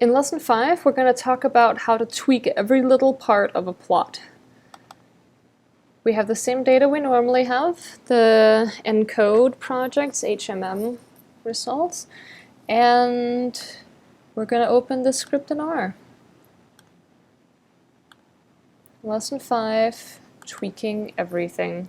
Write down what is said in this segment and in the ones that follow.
In Lesson 5, we're going to talk about how to tweak every little part of a plot. We have the same data we normally have, the ENCODE project's HMM results, and we're going to open the script in R. Lesson 5, tweaking everything.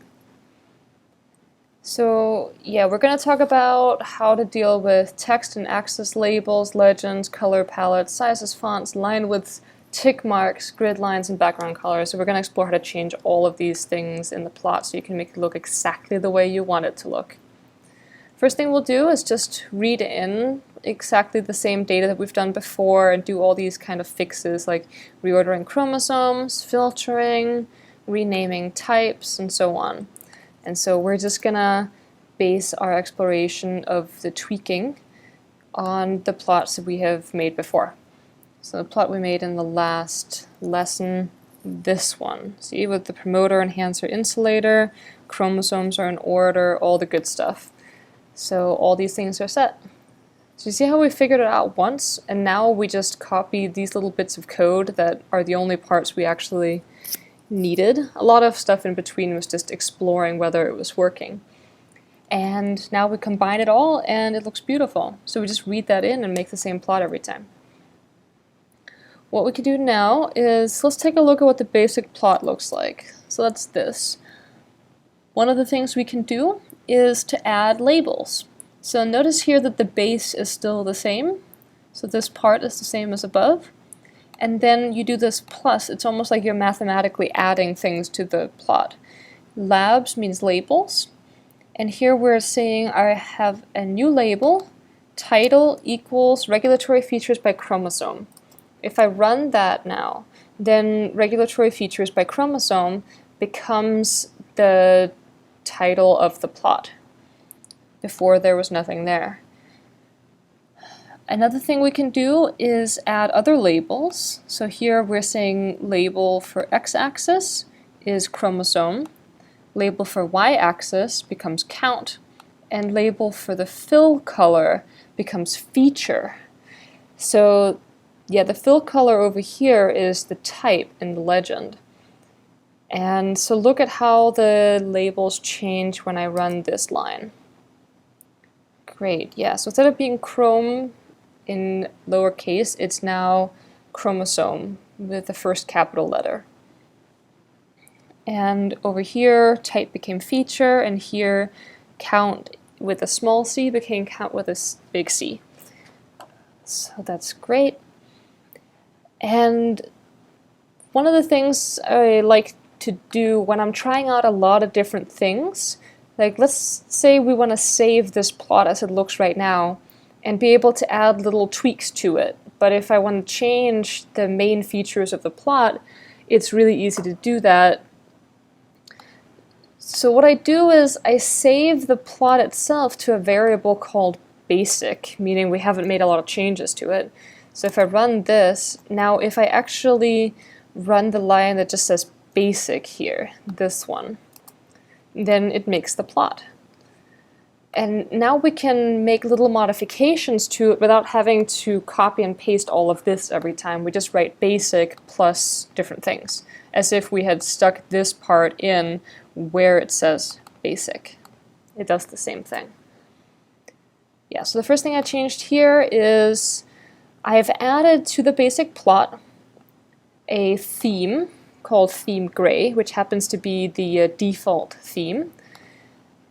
So yeah, we're going to talk about how to deal with text and axis labels, legends, color palettes, sizes, fonts, line widths, tick marks, grid lines, and background colors. So we're going to explore how to change all of these things in the plot so you can make it look exactly the way you want it to look. First thing we'll do is just read in exactly the same data that we've done before and do all these kind of fixes like reordering chromosomes, filtering, renaming types, and so on. And so we're just gonna base our exploration of the tweaking on the plots that we have made before. So the plot we made in the last lesson, this one. See, with the promoter, enhancer, insulator, chromosomes are in order, all the good stuff. So all these things are set. So you see how we figured it out once, and now we just copy these little bits of code that are the only parts we actually needed. A lot of stuff in between was just exploring whether it was working. And now we combine it all and it looks beautiful. So we just read that in and make the same plot every time. What we can do now is let's take a look at what the basic plot looks like. So that's this. One of the things we can do is to add labels. So notice here that the base is still the same. So this part is the same as above. And then you do this plus. It's almost like you're mathematically adding things to the plot. Labs means labels. And here we're saying I have a new label, title equals regulatory features by chromosome. If I run that now, then regulatory features by chromosome becomes the title of the plot. Before there was nothing there. Another thing we can do is add other labels. So here we're saying label for x-axis is chromosome, label for y-axis becomes count, and label for the fill color becomes feature. So yeah, the fill color over here is the type in the legend. And so look at how the labels change when I run this line. Great, yeah, so instead of being chrome in lowercase, it's now chromosome with the first capital letter. And over here, type became feature, and here, count with a small c became count with a big C. So that's great. And one of the things I like to do when I'm trying out a lot of different things, like let's say we want to save this plot as it looks right now and be able to add little tweaks to it. But if I want to change the main features of the plot, it's really easy to do that. So what I do is I save the plot itself to a variable called basic, meaning we haven't made a lot of changes to it. So if I run this, now if I actually run the line that just says basic here, this one, then it makes the plot. And now we can make little modifications to it without having to copy and paste all of this every time. We just write basic plus different things, as if we had stuck this part in where it says basic. It does the same thing. Yeah, so the first thing I changed here is I've added to the basic plot a theme called theme gray, which happens to be the default theme.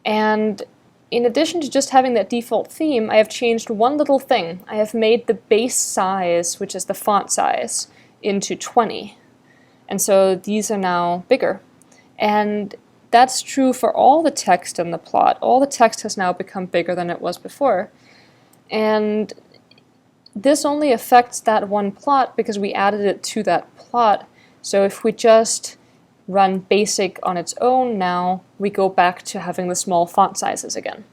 And in addition to just having that default theme, I have changed one little thing. I have made the base size, which is the font size, into 20. And so these are now bigger. And that's true for all the text in the plot. All the text has now become bigger than it was before. And this only affects that one plot because we added it to that plot. So if we just run basic on its own now, we go back to having the small font sizes again.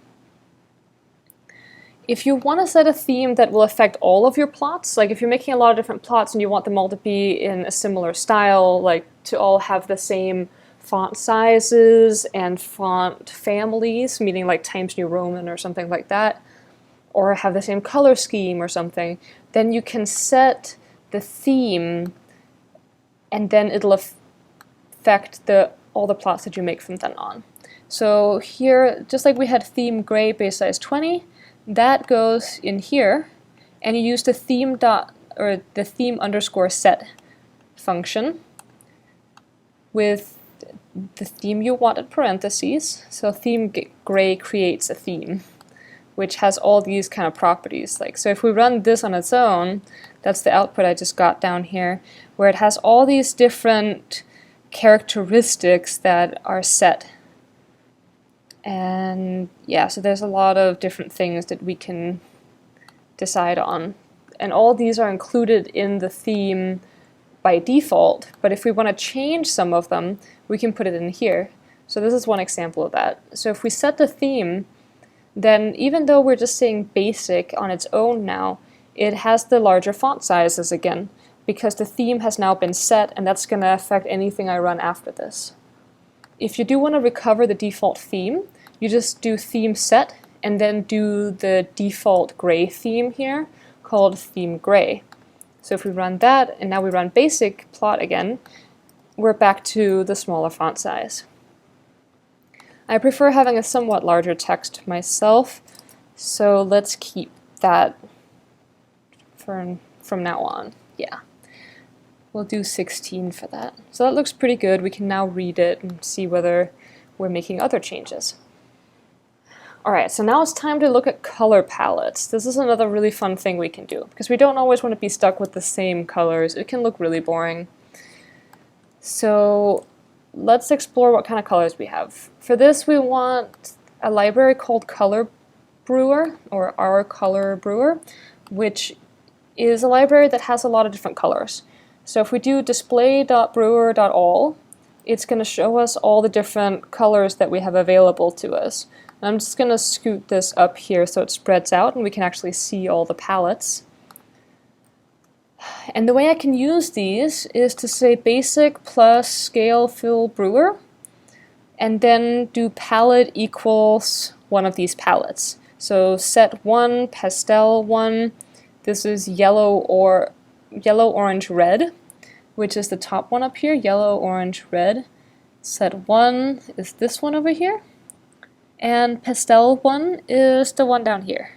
If you want to set a theme that will affect all of your plots, like if you're making a lot of different plots and you want them all to be in a similar style, like to all have the same font sizes and font families, meaning like Times New Roman or something like that, or have the same color scheme or something, then you can set the theme and then it'll affect all the plots that you make from then on. So here, just like we had theme gray base size 20, that goes in here, and you use the theme underscore set function with the theme you want in parentheses. So theme gray creates a theme, which has all these kind of properties. So if we run this on its own, that's the output I just got down here, where it has all these different characteristics that are set. And yeah, so there's a lot of different things that we can decide on. And all these are included in the theme by default, but if we want to change some of them, we can put it in here. So this is one example of that. So if we set the theme, then even though we're just saying basic on its own now, it has the larger font sizes again, because the theme has now been set, and that's going to affect anything I run after this. If you do want to recover the default theme, you just do theme set, and then do the default gray theme here, called theme gray. So if we run that, and now we run basic plot again, we're back to the smaller font size. I prefer having a somewhat larger text myself, so let's keep that from now on. Yeah. We'll do 16 for that. So that looks pretty good. We can now read it and see whether we're making other changes. Alright, so now it's time to look at color palettes. This is another really fun thing we can do, because we don't always want to be stuck with the same colors. It can look really boring. So let's explore what kind of colors we have. For this, we want a library called Color Brewer, or Our Color Brewer, which is a library that has a lot of different colors. So if we do display.brewer.all, it's going to show us all the different colors that we have available to us. And I'm just going to scoot this up here so it spreads out and we can actually see all the palettes. And the way I can use these is to say basic plus scale fill brewer, and then do palette equals one of these palettes. So set 1, pastel 1, this is yellow, orange, red, which is the top one up here, yellow, orange, red. Set 1 is this one over here, and pastel 1 is the one down here.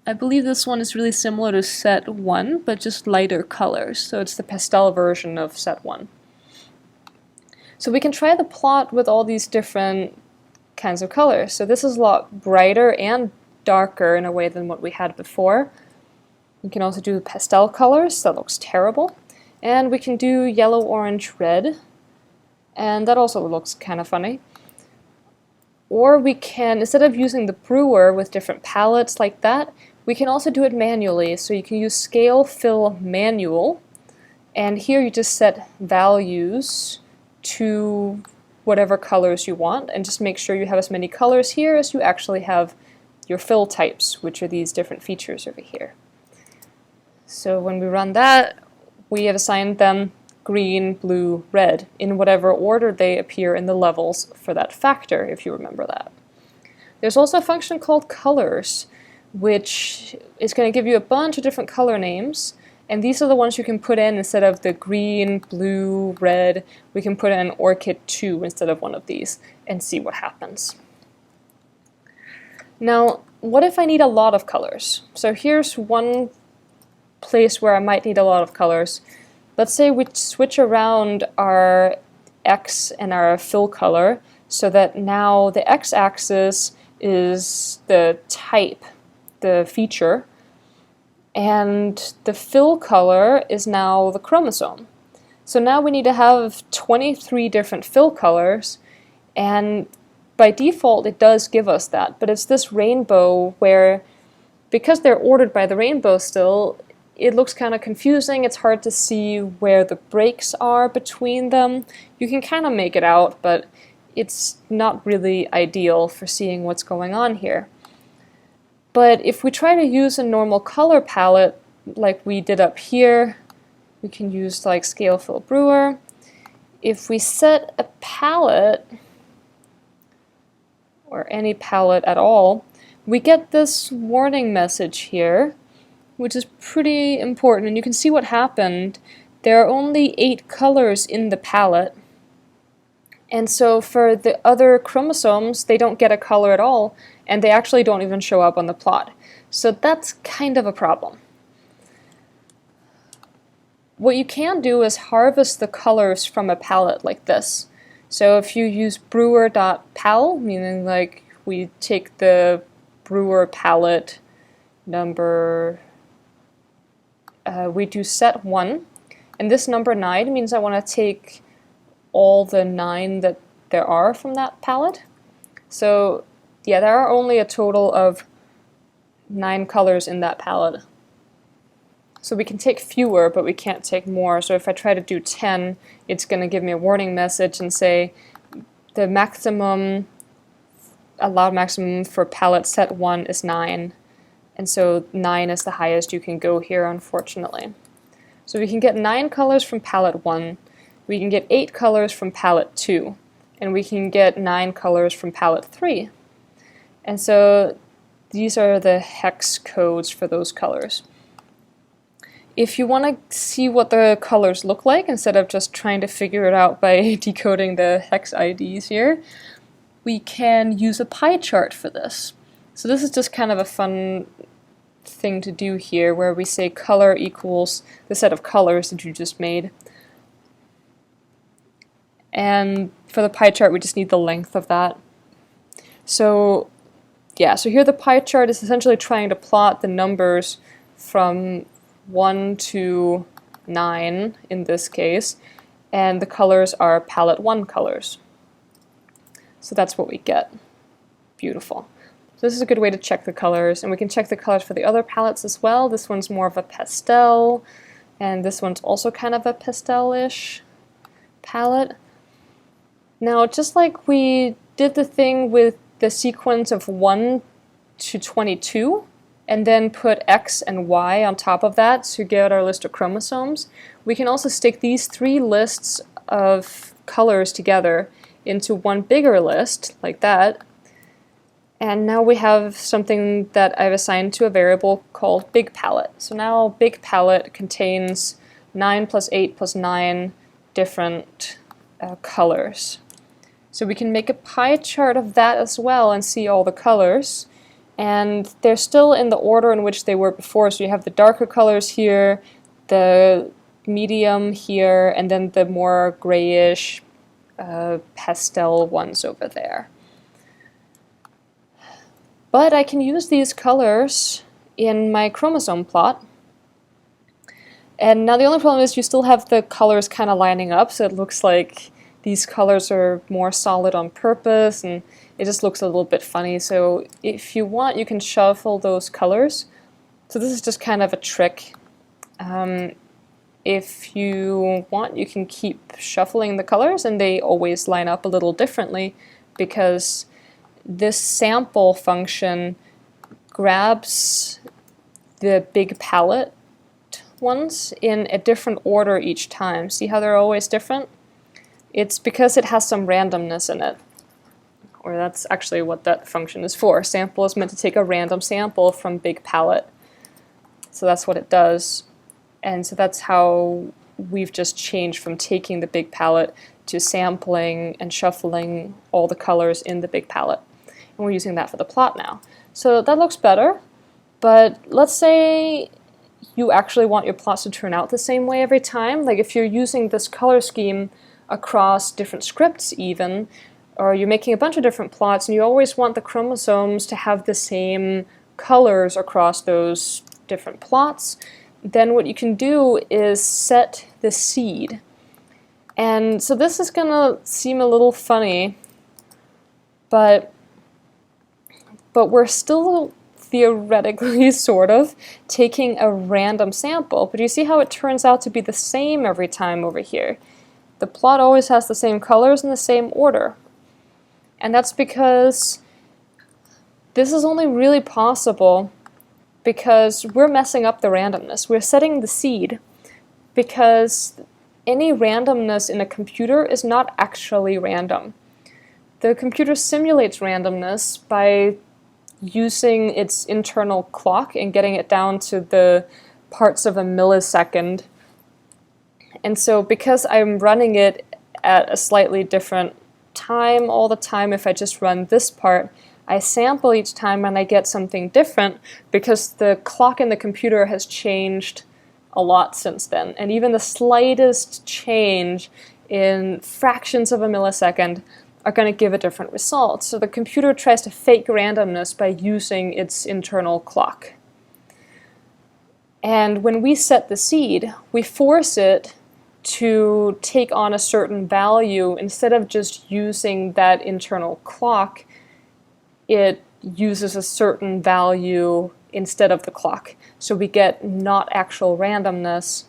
I believe this one is really similar to set 1, but just lighter colors, so it's the pastel version of set 1. So we can try the plot with all these different kinds of colors. So this is a lot brighter and darker in a way than what we had before. You can also do pastel colors, that looks terrible. And we can do yellow, orange, red, and that also looks kind of funny. Or we can, instead of using the brewer with different palettes like that, we can also do it manually. So you can use scale fill manual, and here you just set values to whatever colors you want, and just make sure you have as many colors here as you actually have your fill types, which are these different features over here. So when we run that, we have assigned them green, blue, red, in whatever order they appear in the levels for that factor, if you remember that. There's also a function called colors, which is going to give you a bunch of different color names, and these are the ones you can put in instead of the green, blue, red. We can put in orchid 2 instead of one of these and see what happens. Now, what if I need a lot of colors? So here's one place where I might need a lot of colors. Let's say we switch around our X and our fill color so that now the X-axis is the type, the feature, and the fill color is now the chromosome. So now we need to have 23 different fill colors, and by default it does give us that, but it's this rainbow where, because they're ordered by the rainbow still, it looks kind of confusing. It's hard to see where the breaks are between them. You can kind of make it out, but it's not really ideal for seeing what's going on here. But if we try to use a normal color palette like we did up here, we can use like scale fill brewer. If we set a palette, or any palette at all, we get this warning message here, which is pretty important, and you can see what happened. There are only 8 colors in the palette, and so for the other chromosomes, they don't get a color at all, and they actually don't even show up on the plot. So that's kind of a problem. What you can do is harvest the colors from a palette like this. So if you use brewer.pal, meaning like we take the brewer palette number, we do set 1, and this number 9 means I want to take all the 9 that there are from that palette. So yeah, there are only a total of 9 colors in that palette. So we can take fewer, but we can't take more. So if I try to do 10, it's going to give me a warning message and say the maximum, allowed maximum for palette set 1 is 9. And so 9 is the highest you can go here, unfortunately. So we can get 9 colors from palette 1, we can get 8 colors from palette 2, and we can get 9 colors from palette 3. And so these are the hex codes for those colors. If you want to see what the colors look like, instead of just trying to figure it out by decoding the hex IDs here, we can use a pie chart for this. So this is just kind of a fun thing to do here, where we say color equals the set of colors that you just made. And for the pie chart, we just need the length of that. So yeah, so here the pie chart is essentially trying to plot the numbers from 1 to 9 in this case, and the colors are palette 1 colors. So that's what we get. Beautiful. So this is a good way to check the colors, and we can check the colors for the other palettes as well. This one's more of a pastel, and this one's also kind of a pastel-ish palette. Now, just like we did the thing with the sequence of 1 to 22, and then put X and Y on top of that to get our list of chromosomes, we can also stick these 3 lists of colors together into one bigger list, like that. And now we have something that I've assigned to a variable called big palette. So now big palette contains 9 plus 8 plus 9 different colors. So we can make a pie chart of that as well and see all the colors. And they're still in the order in which they were before. So you have the darker colors here, the medium here, and then the more grayish pastel ones over there. But I can use these colors in my chromosome plot. And now the only problem is you still have the colors kind of lining up, so it looks like these colors are more solid on purpose, and it just looks a little bit funny. So if you want, you can shuffle those colors. So this is just kind of a trick. If you want, you can keep shuffling the colors, and they always line up a little differently, because this sample function grabs the big palette ones in a different order each time. See how they're always different? It's because it has some randomness in it. Or that's actually what that function is for. Sample is meant to take a random sample from big palette. So that's what it does. And so that's how we've just changed from taking the big palette to sampling and shuffling all the colors in the big palette. And we're using that for the plot now. So that looks better, but let's say you actually want your plots to turn out the same way every time. Like if you're using this color scheme across different scripts even, or you're making a bunch of different plots and you always want the chromosomes to have the same colors across those different plots, then what you can do is set the seed. And so this is gonna seem a little funny, but we're still theoretically sort of taking a random sample. But you see how it turns out to be the same every time over here. The plot always has the same colors in the same order. And that's because this is only really possible because we're messing up the randomness. We're setting the seed because any randomness in a computer is not actually random. The computer simulates randomness by using its internal clock and getting it down to the parts of a millisecond. And so because I'm running it at a slightly different time all the time, if I just run this part, I sample each time and I get something different because the clock in the computer has changed a lot since then. And even the slightest change in fractions of a millisecond are going to give a different result. So the computer tries to fake randomness by using its internal clock. And when we set the seed, we force it to take on a certain value. Instead of just using that internal clock, it uses a certain value instead of the clock. So we get not actual randomness,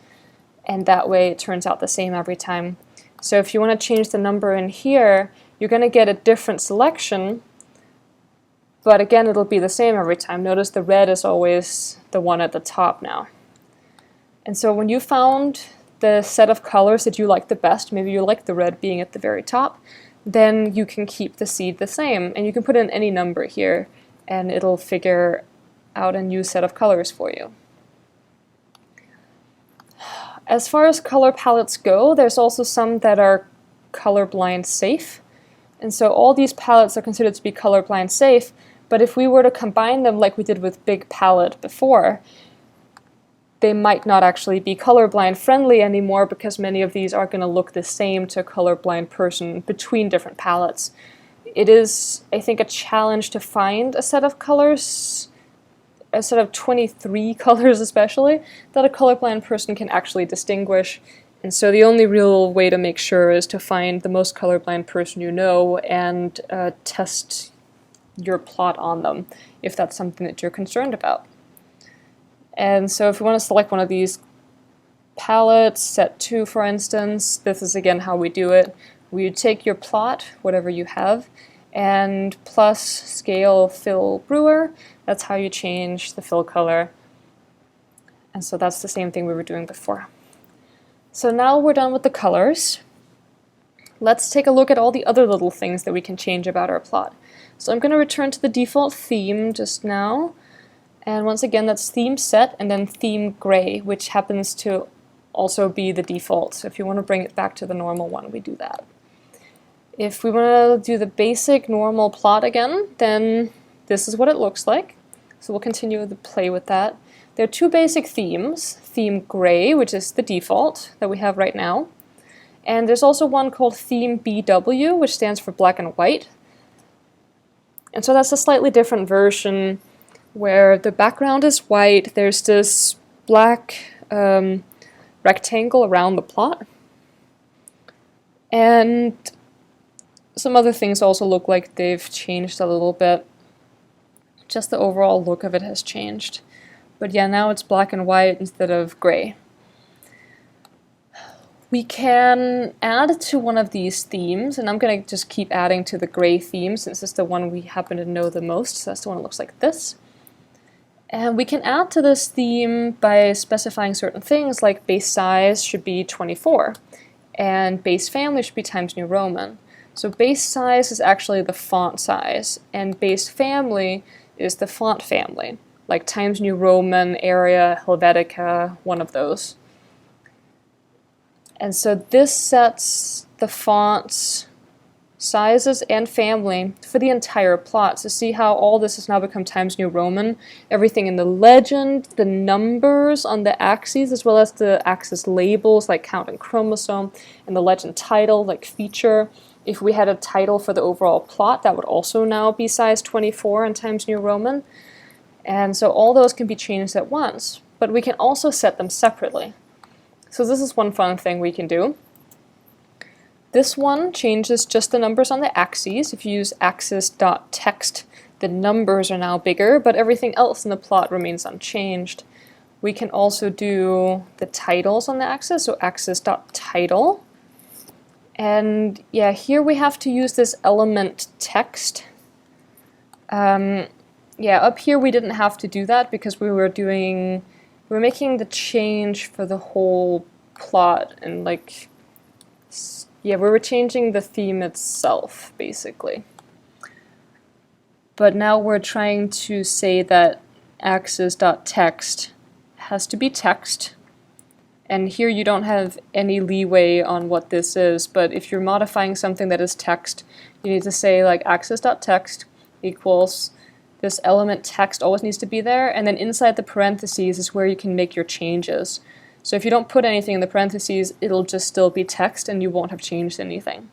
and that way it turns out the same every time. So if you want to change the number in here, you're going to get a different selection, but again, it'll be the same every time. Notice the red is always the one at the top now. And so when you found the set of colors that you like the best, maybe you like the red being at the very top, then you can keep the seed the same. And you can put in any number here, and it'll figure out a new set of colors for you. As far as color palettes go, there's also some that are colorblind safe. And so all these palettes are considered to be colorblind safe, but if we were to combine them like we did with Big Palette before, they might not actually be colorblind friendly anymore because many of these are going to look the same to a colorblind person between different palettes. It is, I think, a challenge to find a set of colors, a set of 23 colors especially, that a colorblind person can actually distinguish. And so the only real way to make sure is to find the most colorblind person you know and test your plot on them if that's something that you're concerned about. And so if you want to select one of these palettes, set 2 for instance, this is again how we do it. We take your plot, whatever you have, and plus scale fill brewer, that's how you change the fill color. And so that's the same thing we were doing before. So now we're done with the colors. Let's take a look at all the other little things that we can change about our plot. So I'm going to return to the default theme just now. And once again, that's theme set and then theme gray, which happens to also be the default. So if you want to bring it back to the normal one, we do that. If we want to do the basic normal plot again, then this is what it looks like. So we'll continue to play with that. There are 2 basic themes. Theme gray, which is the default that we have right now. And there's also one called theme BW, which stands for black and white. And so that's a slightly different version where the background is white. There's this black rectangle around the plot. And some other things also look like they've changed a little bit. Just the overall look of it has changed. But yeah, now it's black and white instead of gray. We can add to one of these themes, and I'm going to just keep adding to the gray theme since it's the one we happen to know the most. So that's the one that looks like this. And we can add to this theme by specifying certain things, like base size should be 24, and base family should be Times New Roman. So base size is actually the font size, and base family is the font family, like Times New Roman, Arial, Helvetica, one of those. And so this sets the fonts sizes and family for the entire plot. So see how all this has now become Times New Roman. Everything in the legend, the numbers on the axes, as well as the axis labels like count and chromosome, and the legend title like feature. If we had a title for the overall plot, that would also now be size 24 in Times New Roman. And so all those can be changed at once, but we can also set them separately. So this is one fun thing we can do. This one changes just the numbers on the axes. If you use axis.text, the numbers are now bigger, but everything else in the plot remains unchanged. We can also do the titles on the axis, so axis.title. And yeah, here we have to use this element text. Yeah, up here we didn't have to do that because we were making the change for the whole plot, and like, yeah, we were changing the theme itself, basically. but now we're trying to say that axis.text has to be text. And here you don't have any leeway on what this is, but if you're modifying something that is text, you need to say like axis.text equals this element text always needs to be there, and then inside the parentheses is where you can make your changes. So if you don't put anything in the parentheses, it'll just still be text and you won't have changed anything.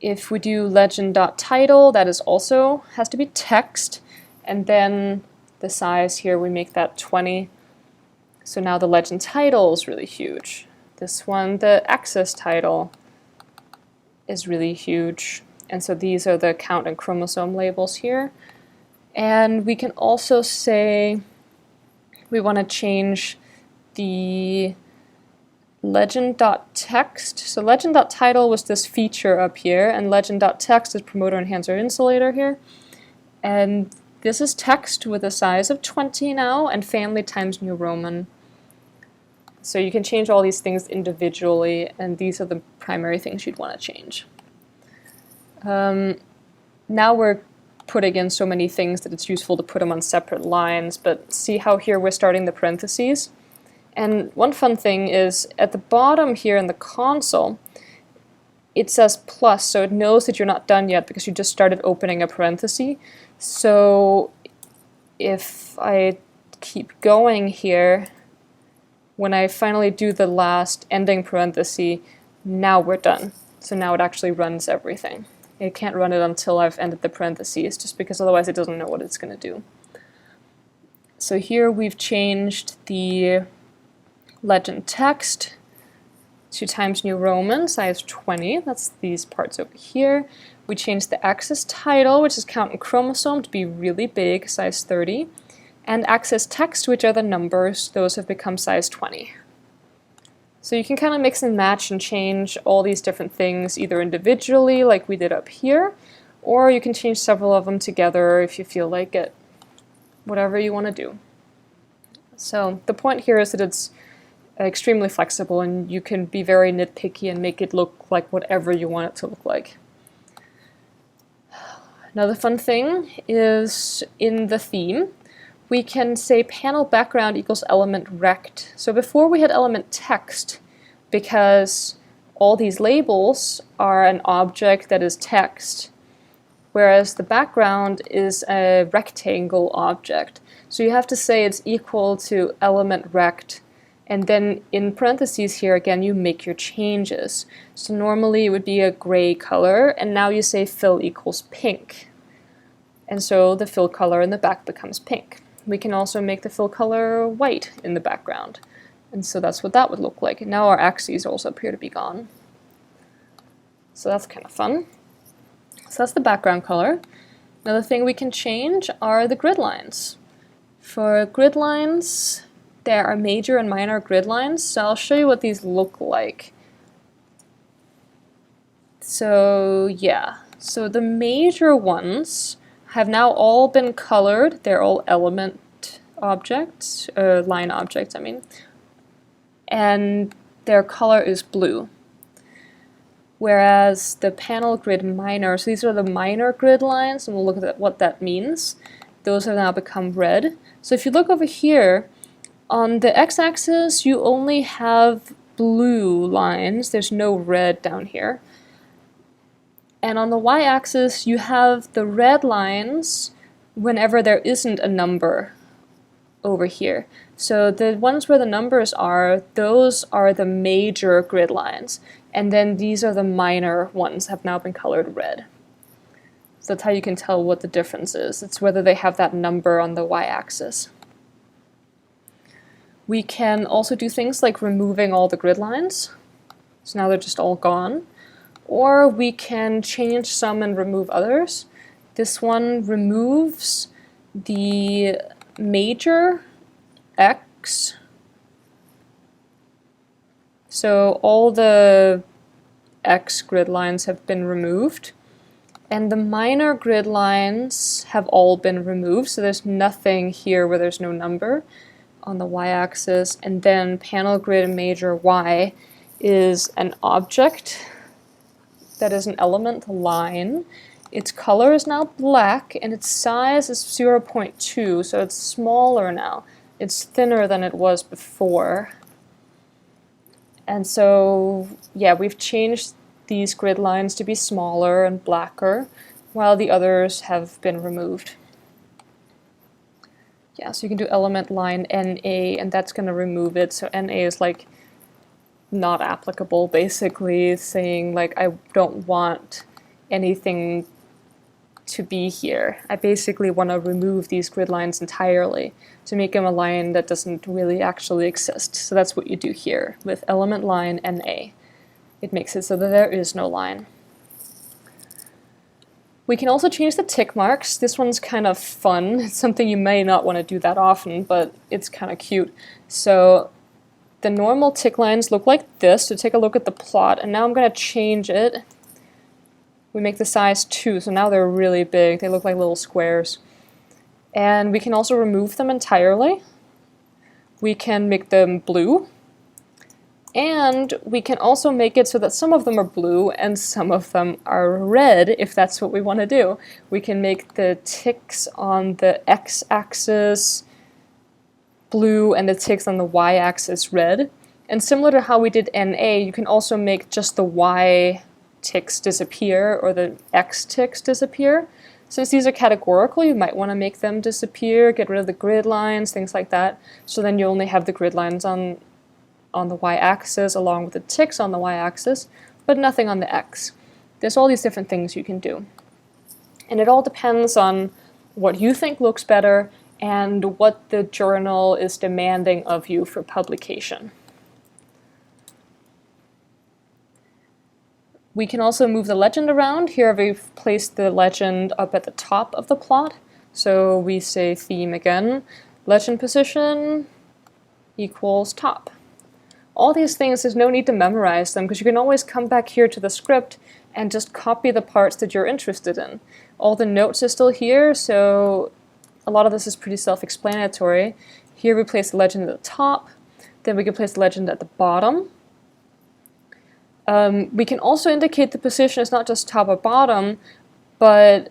If we do legend.title, that is also has to be text, and then the size here, we make that 20. So now the legend title is really huge. This one, the axis title, is really huge. And so these are the count and chromosome labels here. And we can also say we want to change the legend.text. So legend.title was this feature up here, and legend.text is promoter, enhancer, insulator here. And this is text with a size of 20 now, and family times New Roman. So you can change all these things individually, and these are the primary things you'd want to change. Now we're putting in so many things that it's useful to put them on separate lines, but see how here we're starting the parentheses? And one fun thing is at the bottom here in the console, it says plus, so it knows that you're not done yet because you just started opening a parenthesis. So if I keep going here, when I finally do the last ending parenthesis, now we're done. So now it actually runs everything. It can't run it until I've ended the parentheses, just because otherwise it doesn't know what it's going to do. So here we've changed the legend text to Times New Roman, size 20. That's these parts over here. We changed the axis title, which is count and chromosome, to be really big, size 30. And axis text, which are the numbers, those have become size 20. So you can kind of mix and match and change all these different things either individually, like we did up here, or you can change several of them together if you feel like it. Whatever you want to do. So the point here is that it's extremely flexible and you can be very nitpicky and make it look like whatever you want it to look like. Another fun thing is in the theme, we can say panel background equals element rect. So before we had element text because all these labels are an object that is text, whereas the background is a rectangle object. So you have to say it's equal to element rect, and then in parentheses here again you make your changes. So normally it would be a gray color, and now you say fill equals pink. And so the fill color in the back becomes pink. We can also make the fill color white in the background. And so that's what that would look like. And now our axes also appear to be gone. So that's kind of fun. So that's the background color. Another thing we can change are the grid lines. For grid lines, there are major and minor grid lines. So I'll show you what these look like. So yeah, so the major ones have now all been colored. They're all element objects, line objects, I mean. And their color is blue. Whereas the panel grid minor, so these are the minor grid lines, and we'll look at what that means. Those have now become red. So if you look over here, on the x-axis you only have blue lines. There's no red down here. And on the y-axis, you have the red lines whenever there isn't a number over here. So the ones where the numbers are, those are the major grid lines. And then these are the minor ones, have now been colored red. So that's how you can tell what the difference is. It's whether they have that number on the y-axis. We can also do things like removing all the grid lines. So now they're just all gone. Or we can change some and remove others. This one removes the major X. So all the X grid lines have been removed. And the minor grid lines have all been removed. So there's nothing here where there's no number on the y-axis. And then panel grid major Y is an object that is an element line. its color is now black and its size is 0.2, so it's smaller now. It's thinner than it was before. And so, yeah, we've changed these grid lines to be smaller and blacker, while the others have been removed. Yeah, so you can do element line NA, and that's going to remove it. So NA is like not applicable, basically, saying like I don't want anything to be here. I basically want to remove these grid lines entirely to make them a line that doesn't really actually exist. So that's what you do here with element line NA. It makes it so that there is no line. We can also change the tick marks. This one's kind of fun. It's something you may not want to do that often, but it's kind of cute. So the normal tick lines look like this. So take a look at the plot, and now I'm going to change it. We make the size 2, so now they're really big. They look like little squares. And we can also remove them entirely. We can make them blue. And we can also make it so that some of them are blue and some of them are red, if that's what we want to do. We can make the ticks on the x-axis blue and the ticks on the y-axis red. And similar to how we did NA, you can also make just the y ticks disappear or the x ticks disappear. Since these are categorical, you might want to make them disappear, get rid of the grid lines, things like that. So then you only have the grid lines on the y-axis along with the ticks on the y-axis, but nothing on the x. There's all these different things you can do. And it all depends on what you think looks better and what the journal is demanding of you for publication. We can also move the legend around. Here we've placed the legend up at the top of the plot. So we say theme again, legend position equals top. All these things, there's no need to memorize them because you can always come back here to the script and just copy the parts that you're interested in. All the notes are still here, so a lot of this is pretty self-explanatory. Here we place the legend at the top, then we can place the legend at the bottom. We can also indicate the position is not just top or bottom, but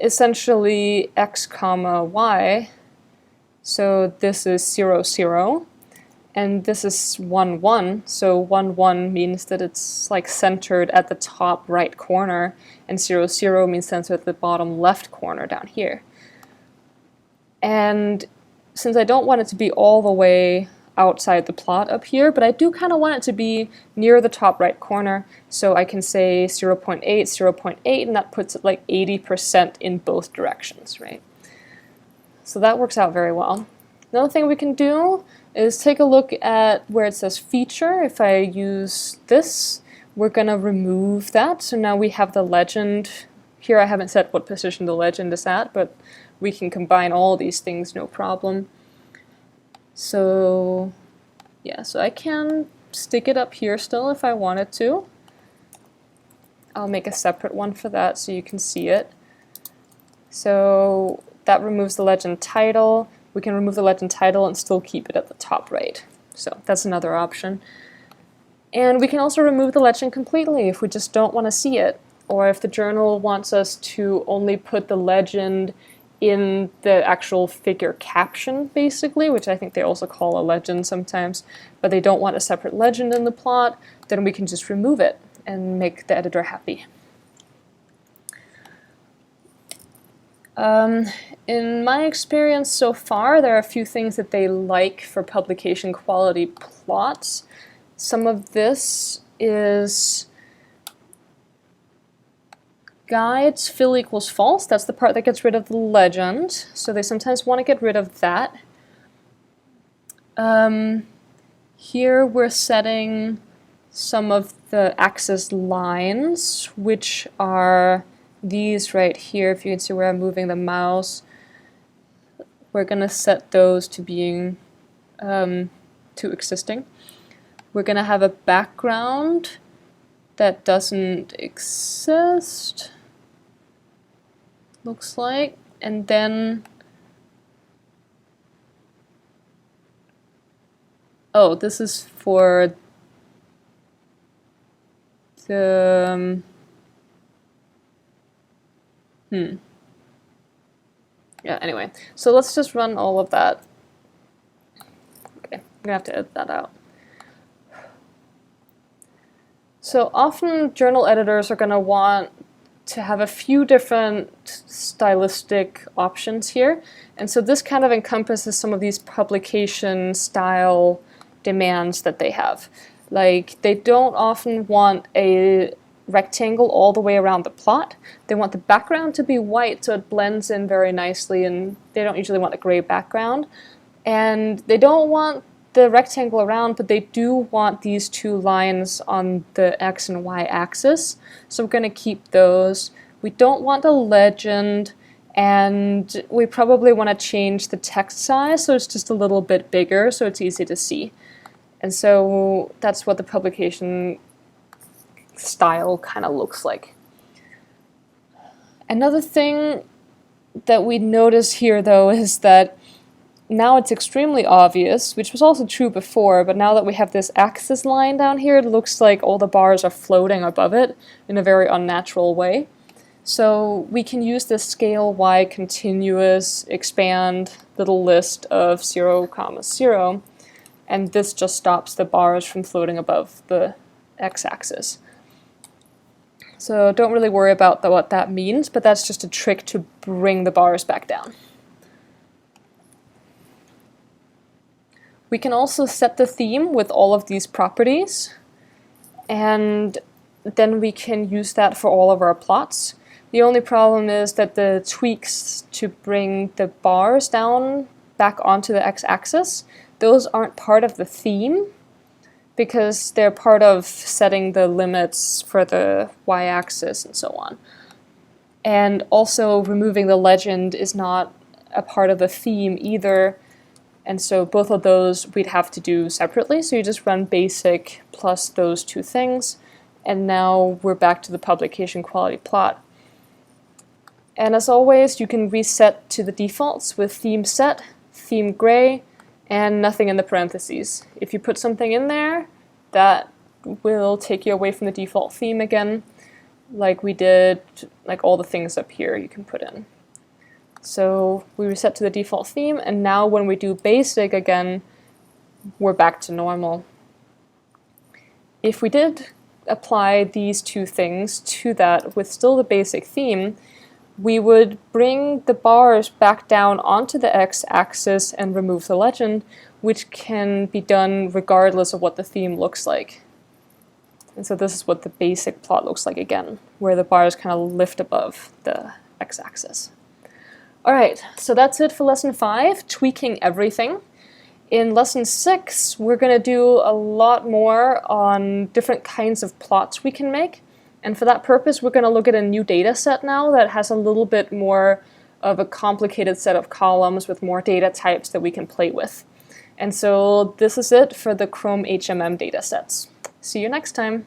essentially x comma y. So this is 0, 0, and this is 1, 1. So 1, 1 means that it's like centered at the top right corner, and 0, 0 means centered at the bottom left corner down here. And since I don't want it to be all the way outside the plot up here, but I do kind of want it to be near the top right corner, so I can say 0.8, 0.8, and that puts it like 80% in both directions, right? So that works out very well. Another thing we can do is take a look at where it says feature. If I use this, we're going to remove that, so now we have the legend. Here I haven't set what position the legend is at, but we can combine all these things no problem. So yeah, so I can stick it up here still if I wanted to. I'll make a separate one for that so you can see it. So that removes the legend title. We can remove the legend title and still keep it at the top right. So that's another option. And we can also remove the legend completely if we just don't want to see it, or if the journal wants us to only put the legend in the actual figure caption, basically, which I think they also call a legend sometimes, but they don't want a separate legend in the plot, then we can just remove it and make the editor happy. In my experience so far, there are a few things that they like for publication quality plots. Some of this is guides fill equals false. That's the part that gets rid of the legend. So they sometimes want to get rid of that. Here we're setting some of the axis lines, which are these right here. If you can see where I'm moving the mouse, we're going to set those to being to existing. We're going to have a background that doesn't exist, looks like, and then oh, this is for the Yeah, anyway, so let's just run all of that. Okay, I'm gonna have to edit that out. So often journal editors are gonna want to have a few different stylistic options here. And so this kind of encompasses some of these publication style demands that they have. Like, they don't often want a rectangle all the way around the plot. They want the background to be white so it blends in very nicely, and they don't usually want a gray background. And they don't want the rectangle around, but they do want these two lines on the X and Y axis. So we're going to keep those. We don't want a legend, and we probably want to change the text size so it's just a little bit bigger so it's easy to see. And so that's what the publication style kind of looks like. Another thing that we notice here, though, is that now it's extremely obvious, which was also true before, but now that we have this axis line down here, it looks like all the bars are floating above it in a very unnatural way. So we can use this scale y continuous expand little list of 0, 0, and this just stops the bars from floating above the x-axis. So don't really worry about what that means, but that's just a trick to bring the bars back down. We can also set the theme with all of these properties, and then we can use that for all of our plots. The only problem is that the tweaks to bring the bars down back onto the x-axis, those aren't part of the theme because they're part of setting the limits for the y-axis and so on. And also removing the legend is not a part of the theme either. And so both of those we'd have to do separately. So you just run basic plus those two things. And now we're back to the publication quality plot. And as always, you can reset to the defaults with theme set, theme gray, and nothing in the parentheses. If you put something in there, that will take you away from the default theme again, like we did, like all the things up here you can put in. So we reset to the default theme, and now when we do basic again, we're back to normal. If we did apply these two things to that with still the basic theme, we would bring the bars back down onto the x-axis and remove the legend, which can be done regardless of what the theme looks like. And so this is what the basic plot looks like again, where the bars kind of lift above the x-axis. Alright, so that's it for lesson 5, tweaking everything. In lesson 6, we're going to do a lot more on different kinds of plots we can make. And for that purpose, we're going to look at a new data set now that has a little bit more of a complicated set of columns with more data types that we can play with. And so this is it for the Chrome HMM datasets. See you next time.